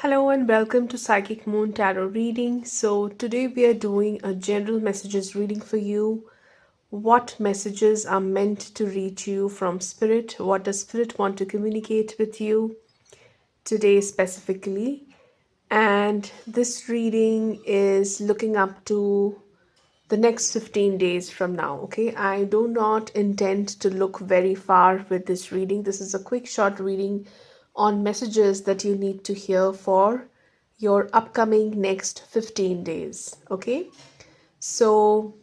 Hello and welcome to Psychic Moon Tarot reading. So today we are doing a general messages reading for you. What messages are meant to reach you from Spirit? What does Spirit want to communicate with you today specifically? And this reading is looking up to the next 15 days from now. Okay, I do not intend to look very far with this reading. This is a quick short reading on messages that you need to hear for your upcoming next 15 days. Okay, so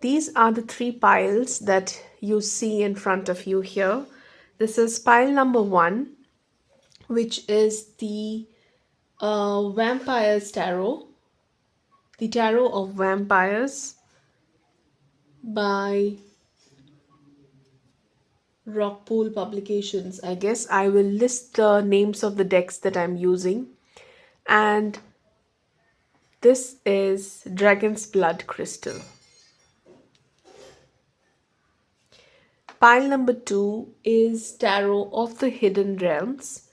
these are the three piles that you see in front of you here. This is pile number one, which is the Vampires Tarot, the Tarot of Vampires by Rockpool Publications. I guess I will list the names of the decks that I'm using. And this is Dragon's Blood Crystal. Pile number two is Tarot of the Hidden Realms.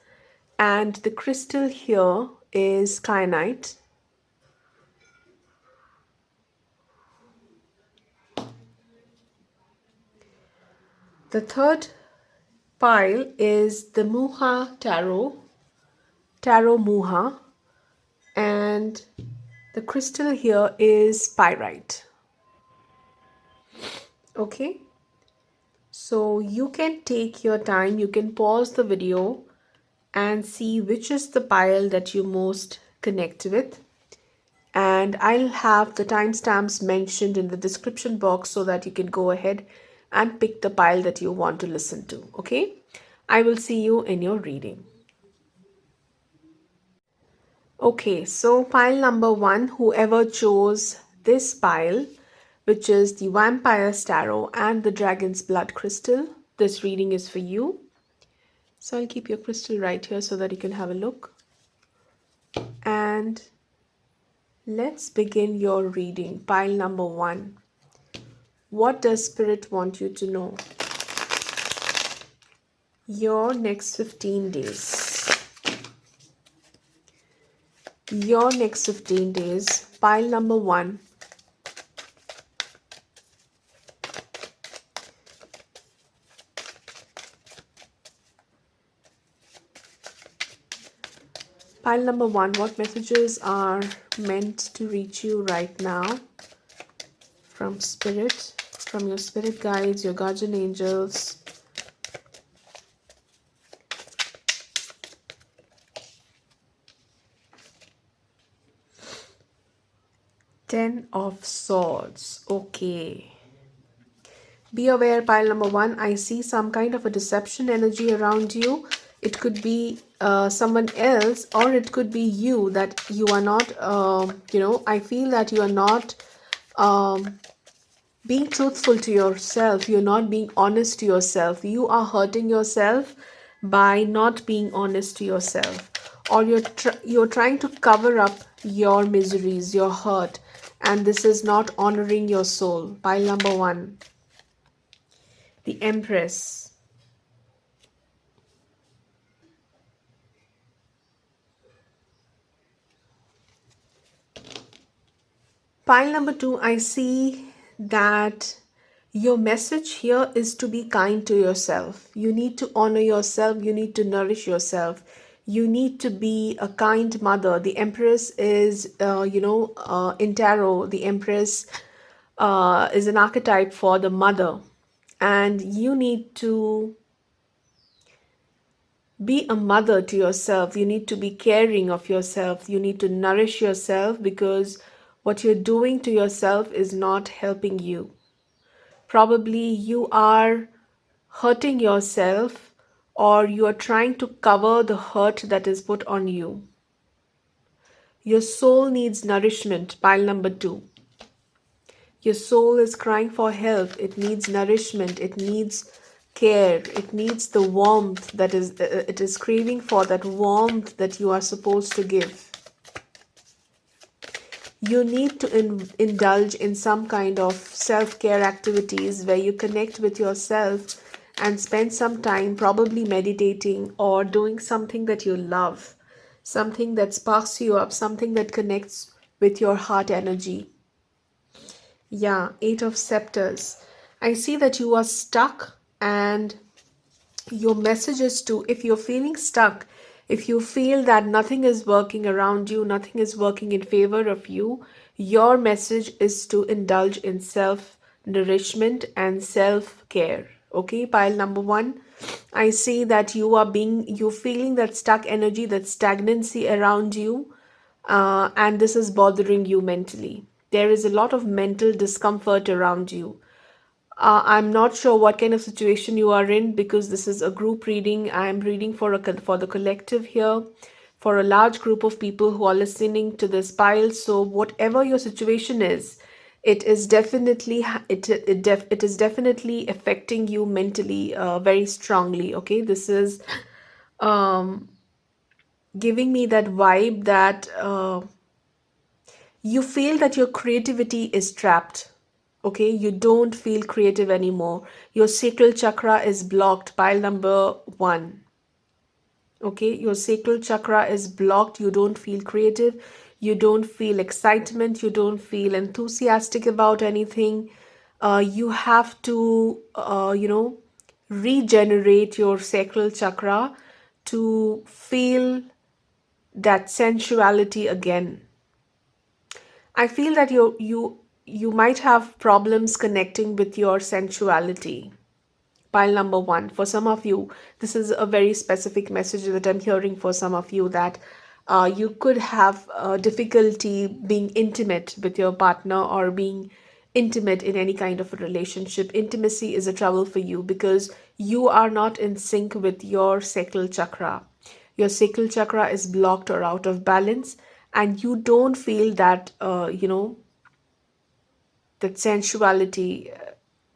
And the crystal here is kyanite. The third pile is the Mucha Tarot, Tarot Mucha. And the crystal here is pyrite. Okay. So you can take your time, you can pause the video and see which is the pile that you most connect with. And I'll have the timestamps mentioned in the description box so that you can go ahead and pick the pile that you want to listen to. Okay, I will see you in your reading. Okay, so pile number one, whoever chose this pile, which is the Vampire's Tarot and the Dragon's Blood Crystal, this reading is for you. So I'll keep your crystal right here so that you can have a look. And let's begin your reading. Pile number one. What does Spirit want you to know? Your next 15 days. Your next 15 days. Pile number one. Pile number one, what messages are meant to reach you right now from Spirit, from your spirit guides, your guardian angels? Ten of Swords. Okay. Be aware, pile number one, I see some kind of a deception energy around you. It could be someone else, or it could be you, that you are not, I feel that you are not being truthful to yourself. You're not being honest to yourself. You are hurting yourself by not being honest to yourself. Or you're trying to cover up your miseries, your hurt. And this is not honoring your soul. Pile number one. The Empress. Pile number two, I see that your message here is to be kind to yourself. You need to honor yourself. You need to nourish yourself. You need to be a kind mother. The Empress is, in Tarot, the Empress is an archetype for the mother. And you need to be a mother to yourself. You need to be caring of yourself. You need to nourish yourself, because what you're doing to yourself is not helping you. Probably you are hurting yourself, or you are trying to cover the hurt that is put on you. Your soul needs nourishment. Pile number two. Your soul is crying for help. It needs nourishment. It needs care. It needs the warmth that it is craving for, that warmth that you are supposed to give. You need to indulge in some kind of self-care activities where you connect with yourself and spend some time probably meditating or doing something that you love. something that sparks you up, something that connects with your heart energy. Yeah, Eight of Scepters. I see that you are stuck, and your message is to, if you're feeling stuck, if you feel that nothing is working around you, nothing is working in favor of you, your message is to indulge in self nourishment and self care. Okay, pile number one. I see that you're feeling that stuck energy, that stagnancy around you, and this is bothering you mentally. There is a lot of mental discomfort around you. I'm not sure what kind of situation you are in, because this is a group reading. I am reading for the collective here, for a large group of people who are listening to this pile. So whatever your situation is, it is definitely it is definitely affecting you mentally very strongly. Okay, this is um, giving me that vibe that you feel that your creativity is trapped. Okay, you don't feel creative anymore. Your sacral chakra is blocked. Pile number one. Okay, your sacral chakra is blocked. You don't feel creative. You don't feel excitement. You don't feel enthusiastic about anything. You have to, regenerate your sacral chakra to feel that sensuality again. I feel that you might have problems connecting with your sensuality. Pile number one. For some of you, this is a very specific message that I'm hearing for some of you, that you could have difficulty being intimate with your partner, or being intimate in any kind of a relationship. Intimacy is a trouble for you because you are not in sync with your sacral chakra. Your sacral chakra is blocked or out of balance, and you don't feel that, that sensuality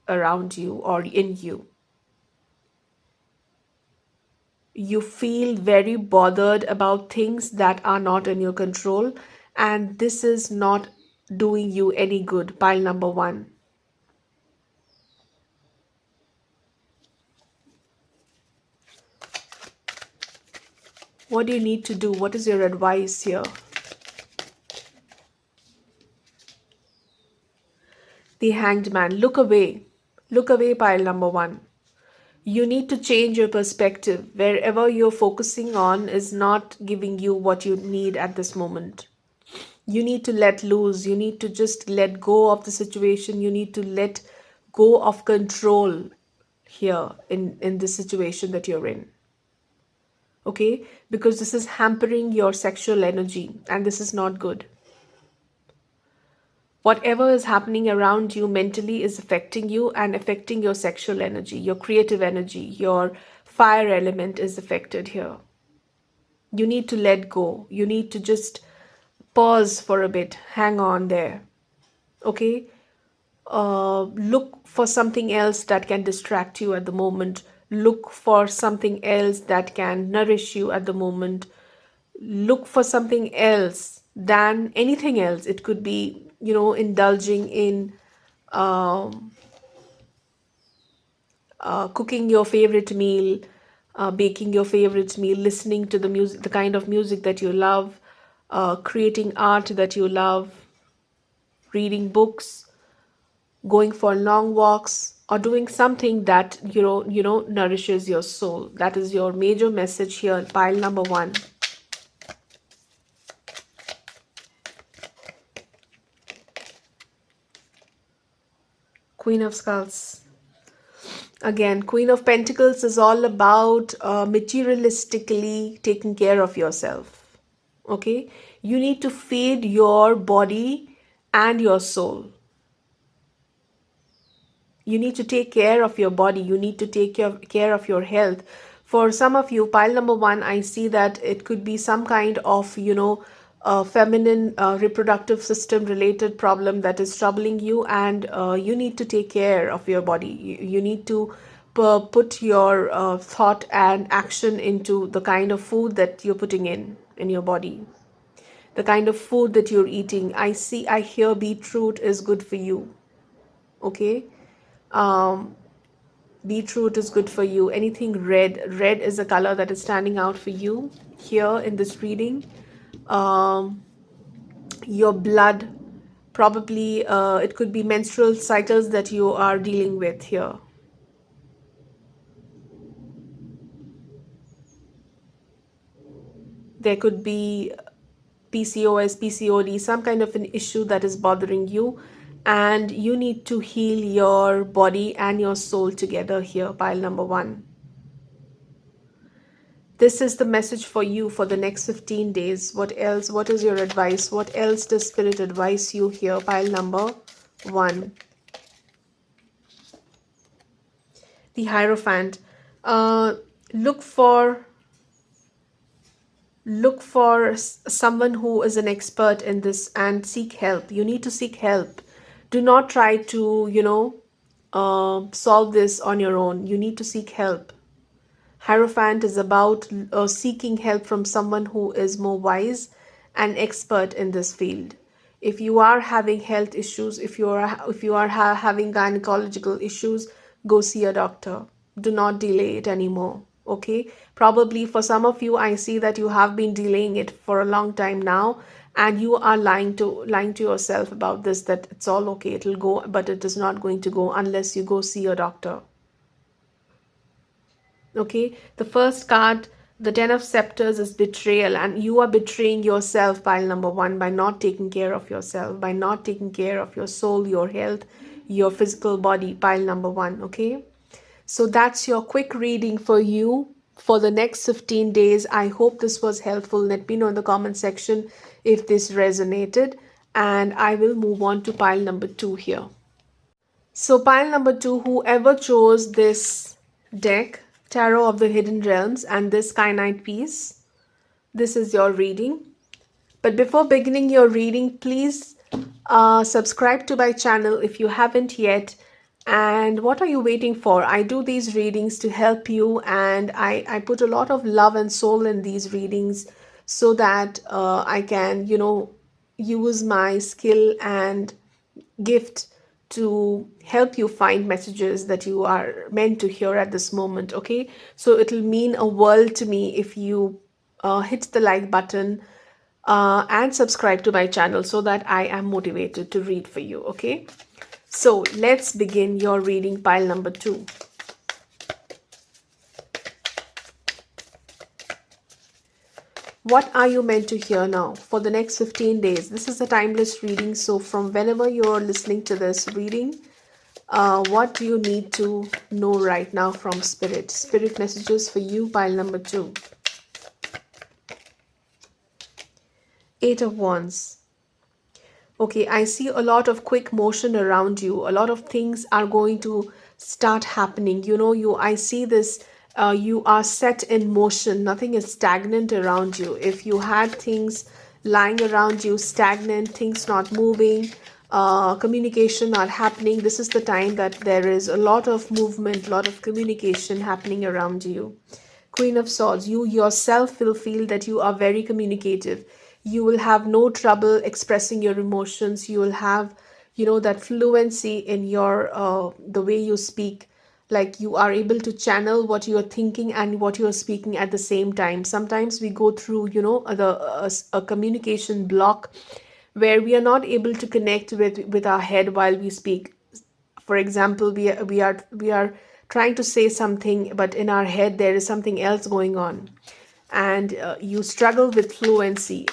around you or in you. You feel very bothered about things that are not in your control, and this is not doing you any good. Pile number one. What do you need to do? What is your advice here? The Hanged Man. Look away. Look away, pile number one. You need to change your perspective. Wherever you're focusing on is not giving you what you need at this moment. You need to let loose. You need to just let go of the situation. You need to let go of control here in the situation that you're in. Okay, because this is hampering your sexual energy, and this is not good. Whatever is happening around you mentally is affecting you and affecting your sexual energy, your creative energy. Your fire element is affected here. You need to let go. You need to just pause for a bit, hang on there. Okay, look for something else that can distract you at the moment. Look for something else that can nourish you at the moment. Look for something else than anything else. It could be, indulging in um, cooking your favorite meal, baking your favorite meal, listening to the music, the kind of music that you love, creating art that you love, reading books, going for long walks, or doing something that nourishes your soul. That is your major message here. Pile number one. Queen of Skulls. Again, Queen of Pentacles is all about materialistically taking care of yourself. Okay, you need to feed your body and your soul. You need to take care of your body. You need to take care of your health. For some of you, pile number one, I see that it could be some kind of, feminine reproductive system related problem that is troubling you, and you need to take care of your body. You need to put your thought and action into the kind of food that you're putting in your body, the kind of food that you're eating. I hear beetroot is good for you. Okay, Beetroot is good for you. Anything red. Red is a color that is standing out for you here in this reading. Um, your blood, probably it could be menstrual cycles that you are dealing with here. There could be PCOS, PCOD, some kind of an issue that is bothering you, and you need to heal your body and your soul together here, pile number 1. This is the message for you for the next 15 days. What else? What is your advice? What else does Spirit advise you here, pile number 1? The Hierophant. Uh, look for someone who is an expert in this and seek help. You need to seek help. Do not try to, solve this on your own. You need to seek help. Hierophant is about seeking help from someone who is more wise and expert in this field. If you are having health issues, if you are having gynecological issues, go see a doctor. Do not delay it anymore. Okay? Probably for some of you, I see that you have been delaying it for a long time now, and you are lying to yourself about this, that it's all okay, it'll go, but it is not going to go unless you go see a doctor. Okay, the first card, the 10 of scepters, is betrayal, and you are betraying yourself, pile number 1, by not taking care of yourself, by not taking care of your soul, your health, your physical body, pile number 1. Okay, so that's your quick reading for you for the next 15 days. I hope this was helpful. Let me know in the comment section if this resonated, and I will move on to pile number 2 here. So pile number 2, whoever chose this deck, Tarot of the Hidden Realms, and this kyanite piece, this is your reading. But before beginning your reading, please subscribe to my channel if you haven't yet. And what are you waiting for? I do these readings to help you, and I put a lot of love and soul in these readings so that I can, use my skill and gift to help you find messages that you are meant to hear at this moment. Okay, so it'll mean a world to me if you hit the like button and subscribe to my channel so that I am motivated to read for you. Okay, so let's begin your reading, pile number 2. What are you meant to hear now for the next 15 days? This is a timeless reading. So from whenever you're listening to this reading, what do you need to know right now from Spirit? Spirit messages for you, pile number 2. 8 of Wands. Okay, I see a lot of quick motion around you. A lot of things are going to start happening. I see this. You are set in motion. Nothing is stagnant around you. If you had things lying around you stagnant, things not moving, communication not happening, this is the time that there is a lot of movement, a lot of communication happening around you. Queen of Swords, you yourself will feel that you are very communicative. You will have no trouble expressing your emotions. You will have, that fluency in your the way you speak. Like you are able to channel what you are thinking and what you are speaking at the same time. Sometimes we go through, a communication block where we are not able to connect with our head while we speak. For example, we are trying to say something, but in our head there is something else going on, and you struggle with fluency.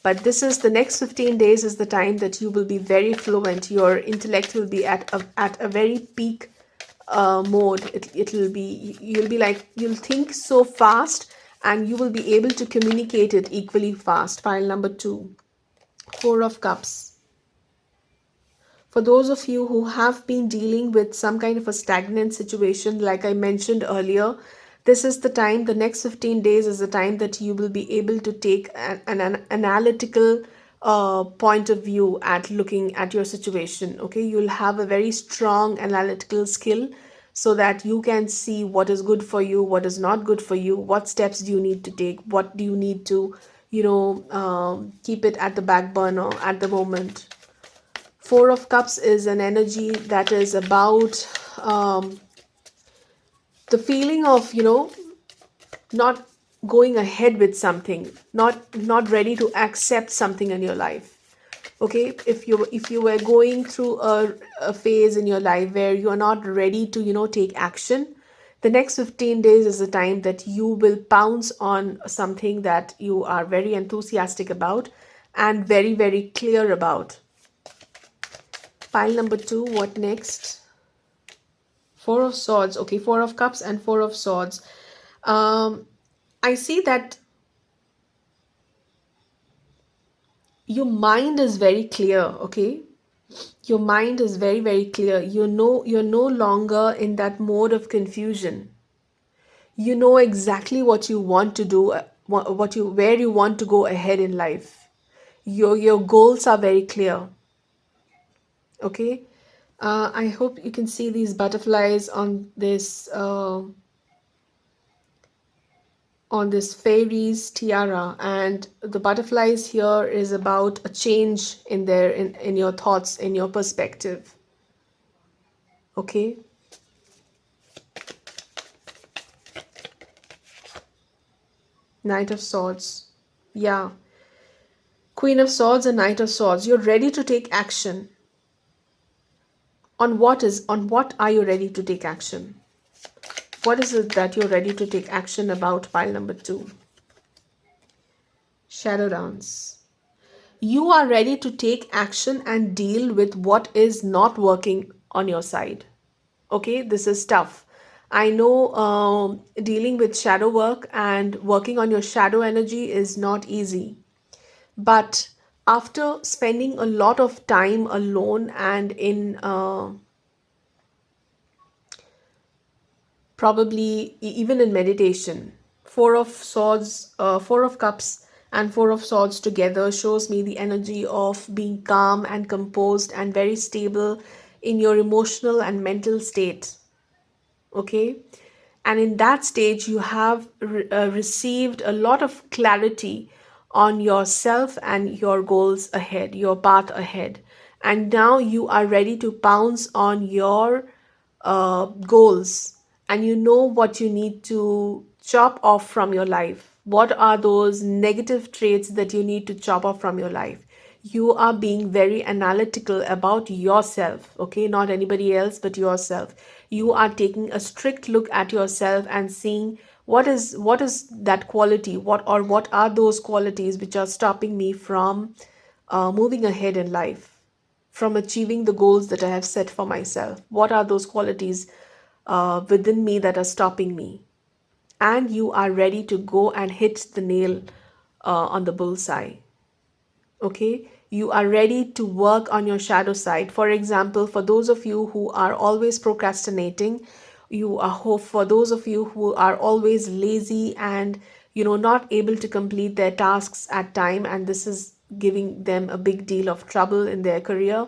But this is the next 15 days is the time that you will be very fluent. Your intellect will be at a very peak mode. It'll be, you'll be like, you'll think so fast and you will be able to communicate it equally fast. Pile number 2, 4 of Cups. For those of you who have been dealing with some kind of a stagnant situation, like I mentioned earlier, this is the time, the next 15 days is the time that you will be able to take an analytical point of view at looking at your situation. Okay, you'll have a very strong analytical skill so that you can see what is good for you, what is not good for you, what steps do you need to take, what do you need to, keep it at the back burner at the moment. 4 of Cups is an energy that is about the feeling of, not going ahead with something, not ready to accept something in your life. Okay, if you were going through a phase in your life where you are not ready to take action, the next 15 days is the time that you will pounce on something that you are very enthusiastic about and very very clear about. Pile number 2, what next? Four of Swords. Okay, Four of Cups and Four of Swords. I see that your mind is very clear. Okay, your mind is very very clear. You're no longer in that mode of confusion. You know exactly what you want to do, what you where you want to go ahead in life. Your goals are very clear. Okay, I hope you can see these butterflies on this fairies tiara, and the butterflies here is about a change in your thoughts, in your perspective. Okay, Knight of Swords. Yeah, Queen of Swords and Knight of Swords. You're ready to take action. On what are you ready to take action? What is it that you're ready to take action about? Pile number 2. Shadow Dance. You are ready to take action and deal with what is not working on your side. Okay, this is tough. I know dealing with shadow work and working on your shadow energy is not easy. But after spending a lot of time alone and in probably even in meditation, Four of Cups and Four of Swords together shows me the energy of being calm and composed and very stable in your emotional and mental state. Okay, and in that stage you have received a lot of clarity on yourself and your goals ahead, your path ahead, and now you are ready to pounce on your goals, and you know what you need to chop off from your life. What are those negative traits that you need to chop off from your life? You are being very analytical about yourself. Okay, not anybody else but yourself. You are taking a strict look at yourself and seeing what is that quality, what are those qualities which are stopping me from moving ahead in life, from achieving the goals that I have set for myself. What are those qualities within me that are stopping me? And you are ready to go and hit the nail on the bullseye. Okay, you are ready to work on your shadow side. For example, for those of you who are always procrastinating, for those of you who are always lazy and not able to complete their tasks at time, and this is giving them a big deal of trouble in their career.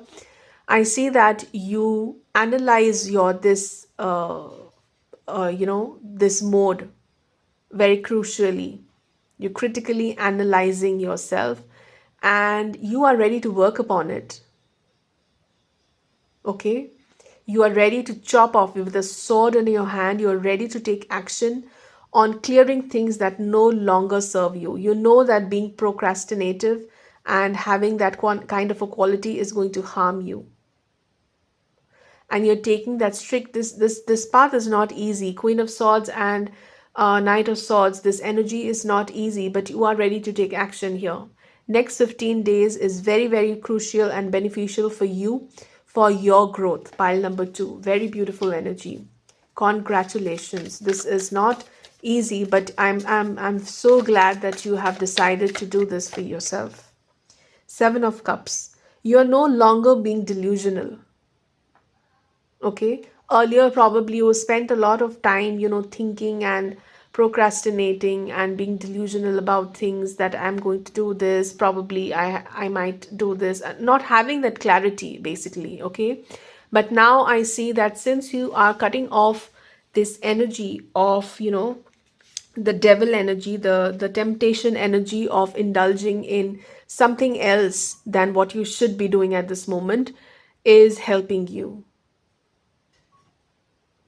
I see that you analyze your this mode very crucially. You're critically analyzing yourself and you are ready to work upon it. Okay? You are ready to chop off with a sword in your hand. You are ready to take action on clearing things that no longer serve you. You know that being procrastinative and having that kind of a quality is going to harm you, and you're taking that strict, this path is not easy. Queen of Swords and Knight of Swords, this energy is not easy, but you are ready to take action here. Next 15 days is very very crucial and beneficial for you, for your growth. Pile number 2, very beautiful energy. Congratulations, this is not easy, but I'm so glad that you have decided to do this for yourself. Seven of Cups. You're no longer being delusional. Okay, earlier probably you spent a lot of time thinking and procrastinating and being delusional about things, that I'm going to do this, probably I might do this, not having that clarity basically. Okay, but now I see that since you are cutting off this energy of the devil energy, the temptation energy of indulging in something else than what you should be doing at this moment, is helping you.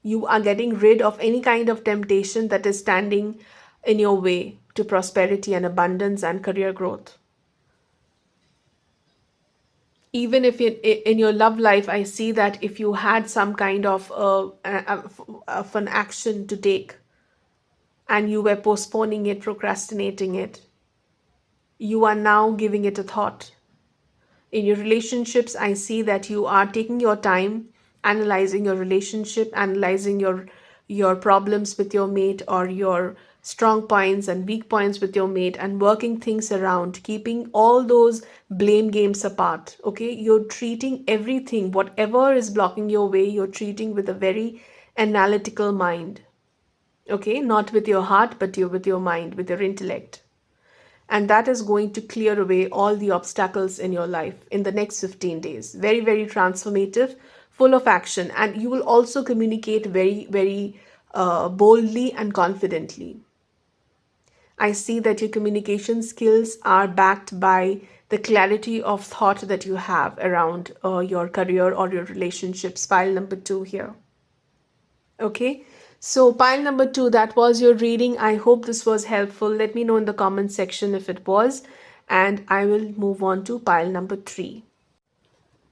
You are getting rid of any kind of temptation that is standing in your way to prosperity and abundance and career growth. Even if in your love life, I see that if you had some kind of an action to take and you were postponing it, procrastinating it, you are now giving it a thought. In your relationships, I see that you are taking your time analyzing your relationship, analyzing your problems with your mate, or your strong points and weak points with your mate, and working things around, keeping all those blame games apart. Okay, you're treating everything, whatever is blocking your way, you're treating with a very analytical mind. Okay, not with your heart, but you with your mind, with your intellect. And that is going to clear away all the obstacles in your life in the next 15 days. Very, very transformative, full of action. And you will also communicate very, very boldly and confidently. I see that your communication skills are backed by the clarity of thought that you have around your career or your relationships. Pile number 2 here. Okay, so pile number 2, that was your reading. I hope this was helpful. Let me know in the comment section if it was, and I will move on to pile number 3.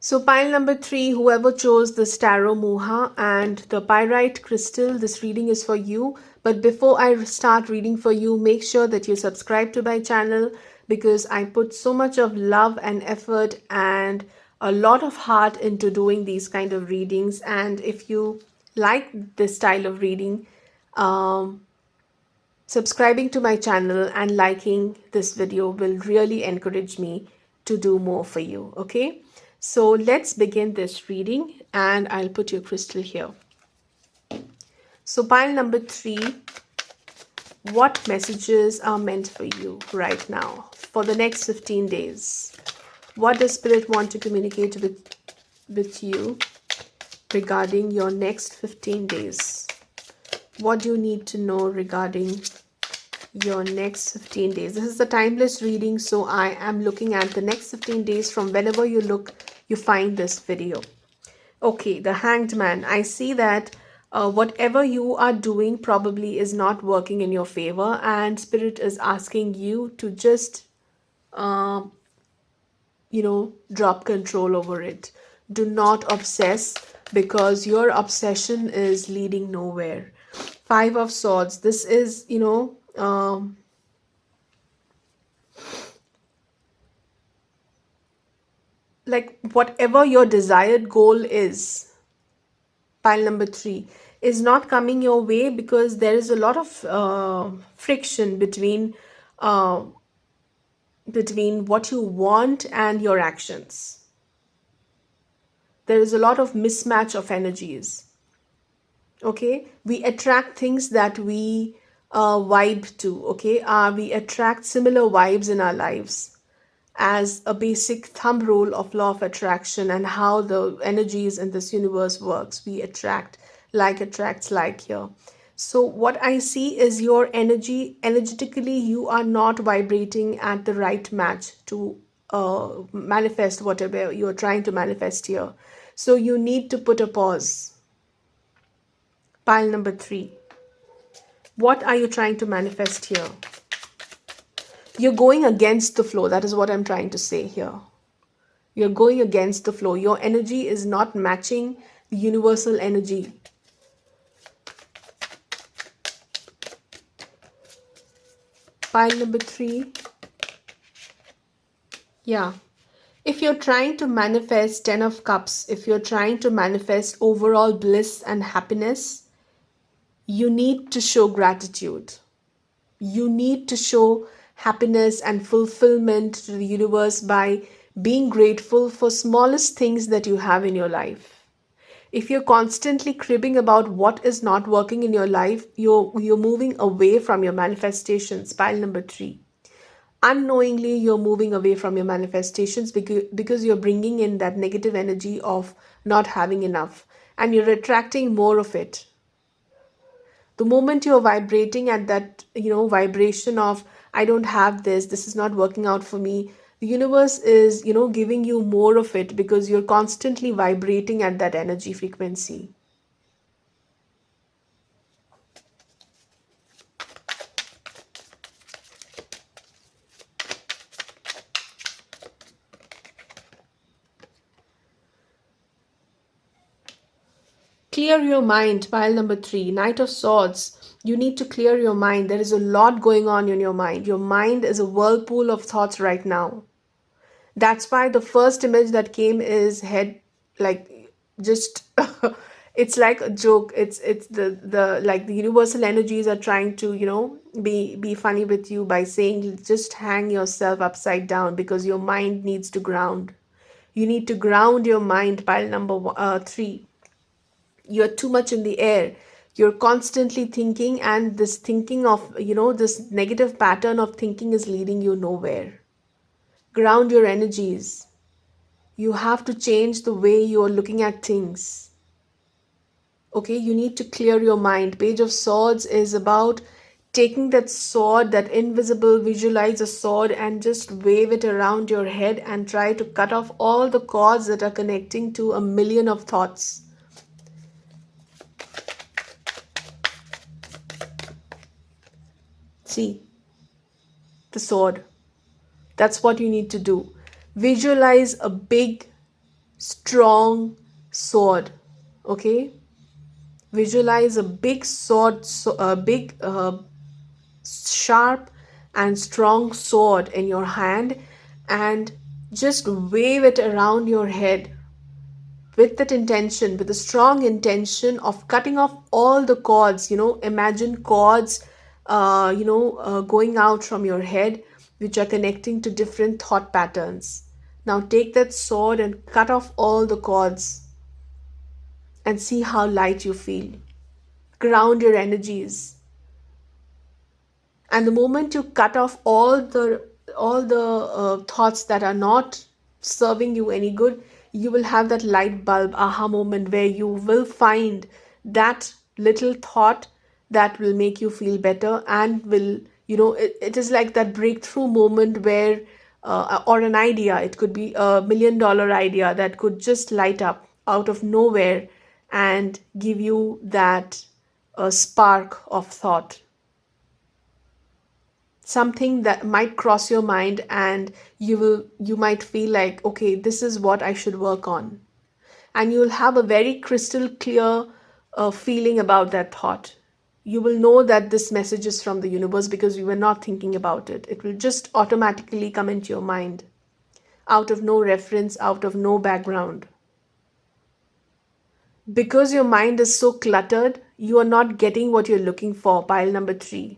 So pile number 3, whoever chose the Tarot Mucha and the Pyrite Crystal, this reading is for you. But before I start reading for you, make sure that you subscribe to my channel, because I put so much of love and effort and a lot of heart into doing these kind of readings. And if you like this style of reading, subscribing to my channel and liking this video will really encourage me to do more for you. Okay, so let's begin this reading, and I'll put your crystal here. So pile number 3, what messages are meant for you right now for the next 15 days? What does Spirit want to communicate with you regarding your next 15 days? What do you need to know regarding your next 15 days? This is the timeless reading, so I am looking at the next 15 days from whenever you look, you find this video. Okay, the Hanged Man. I see that whatever you are doing probably is not working in your favor, and Spirit is asking you to just drop control over it. Do not obsess, because your obsession is leading nowhere. 5 of Swords. This is, like whatever your desired goal is, pile number 3, is not coming your way because there is a lot of friction uh, between what you want and your actions. There is a lot of mismatch of energies. Okay, we attract things that we vibe to. Okay, we attract similar vibes in our lives, as a basic thumb rule of law of attraction and how the energies in this universe works. We attract, like attracts like here. So what I see is your energetically, you are not vibrating at the right match to manifest whatever you're trying to manifest here. So you need to put a pause. Pile number 3. What are you trying to manifest here? You're going against the flow. That is what I'm trying to say here. You're going against the flow. Your energy is not matching the universal energy. Pile number 3. Yeah. If you're trying to manifest 10 of Cups, if you're trying to manifest overall bliss and happiness, you need to show gratitude. You need to show happiness and fulfillment to the universe by being grateful for smallest things that you have in your life. If you're constantly cribbing about what is not working in your life, you're moving away from your manifestations. Pile number 3. Unknowingly, you're moving away from your manifestations because you're bringing in that negative energy of not having enough, and you're attracting more of it. The moment you're vibrating at that vibration of I don't have this is not working out for me, the universe is giving you more of it because you're constantly vibrating at that energy frequency. Clear your mind, pile number 3, Knight of Swords. You need to clear your mind. There is a lot going on in your mind. Your mind is a whirlpool of thoughts right now. That's why the first image that came is head, like, just it's like a joke. It's the like the universal energies are trying to, be funny with you by saying just hang yourself upside down because your mind needs to ground. You need to ground your mind, pile number 3. You're too much in the air. You're constantly thinking, and this thinking of, this negative pattern of thinking is leading you nowhere. Ground your energies. You have to change the way you're looking at things. Okay, you need to clear your mind. Page of Swords is about taking that sword, that invisible, visualize a sword, and just wave it around your head and try to cut off all the cords that are connecting to a million of thoughts. See, the sword. That's what you need to do. Visualize a big, strong sword. Okay? Visualize a big sword, a big, sharp and strong sword in your hand, and just wave it around your head with that intention, with a strong intention of cutting off all the cords. Imagine cords, going out from your head, which are connecting to different thought patterns. Now take that sword and cut off all the cords and see how light you feel. Ground your energies. And the moment you cut off all the thoughts that are not serving you any good, you will have that light bulb aha moment where you will find that little thought that will make you feel better, and will, it is like that breakthrough moment where, or an idea, it could be a $1 million idea that could just light up out of nowhere and give you that spark of thought, something that might cross your mind, and you might feel like, okay, this is what I should work on, and you'll have a very crystal clear feeling about that thought. You will know that this message is from the universe because you were not thinking about it. It will just automatically come into your mind, out of no reference, out of no background. Because your mind is so cluttered, you are not getting what you're looking for, pile number 3.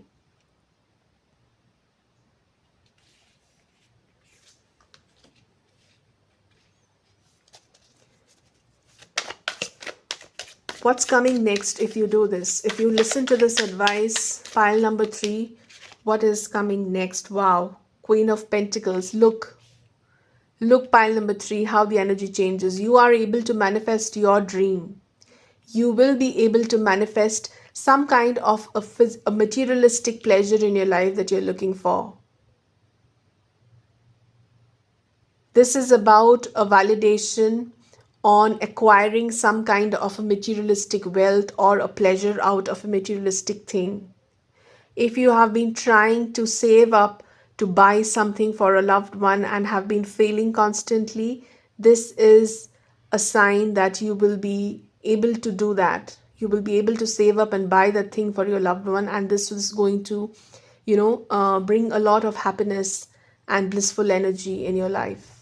What's coming next if you do this? If you listen to this advice, pile number 3, what is coming next? Wow. Queen of Pentacles. Look, pile number 3, how the energy changes. You are able to manifest your dream. You will be able to manifest some kind of a materialistic pleasure in your life that you're looking for. This is about a validation on acquiring some kind of a materialistic wealth or a pleasure out of a materialistic thing. If you have been trying to save up to buy something for a loved one and have been failing constantly, this is a sign that you will be able to do that. You will be able to save up and buy that thing for your loved one, and this is going to, bring a lot of happiness and blissful energy in your life.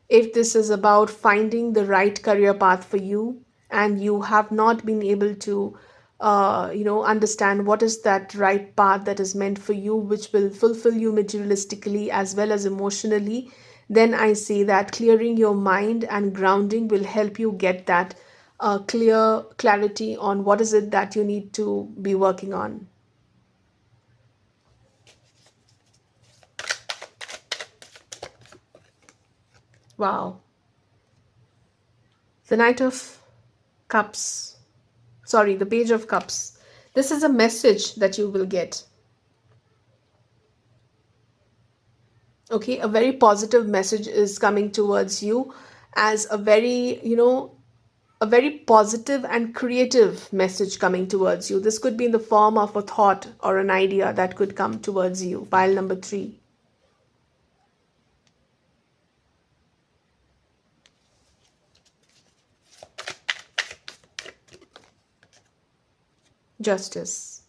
If this is about finding the right career path for you, and you have not been able to understand what is that right path that is meant for you, which will fulfill you materialistically as well as emotionally, then I say that clearing your mind and grounding will help you get that clear clarity on what is it that you need to be working on. Wow. The Knight of Cups. Sorry, the Page of Cups. This is a message that you will get. Okay, a very positive message is coming towards you, as a very, a very positive and creative message coming towards you. This could be in the form of a thought or an idea that could come towards you. Pile number 3. Justice.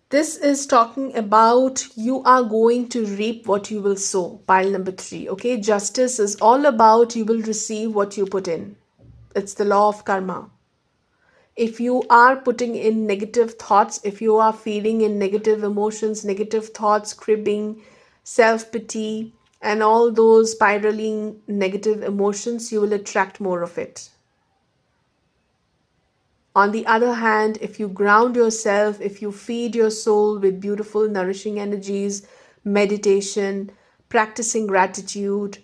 This is talking about you are going to reap what you will sow. Pile number 3. Okay. Justice is all about you will receive what you put in. It's the law of karma. If you are putting in negative thoughts, if you are feeling in negative emotions, negative thoughts, cribbing, self-pity, and all those spiraling negative emotions, you will attract more of it. On the other hand, if you ground yourself, if you feed your soul with beautiful, nourishing energies, meditation, practicing gratitude,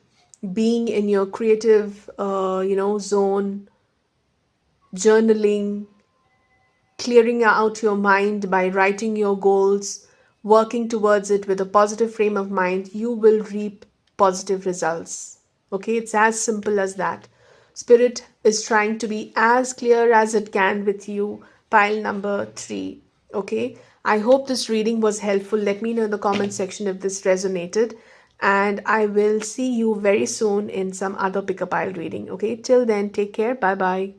being in your creative, zone, journaling, clearing out your mind by writing your goals, working towards it with a positive frame of mind, you will reap positive results. Okay, it's as simple as that. Spirit is trying to be as clear as it can with you. Pile number 3. Okay, I hope this reading was helpful. Let me know in the comment section if this resonated. And I will see you very soon in some other pick a pile reading. Okay, till then, take care. Bye bye.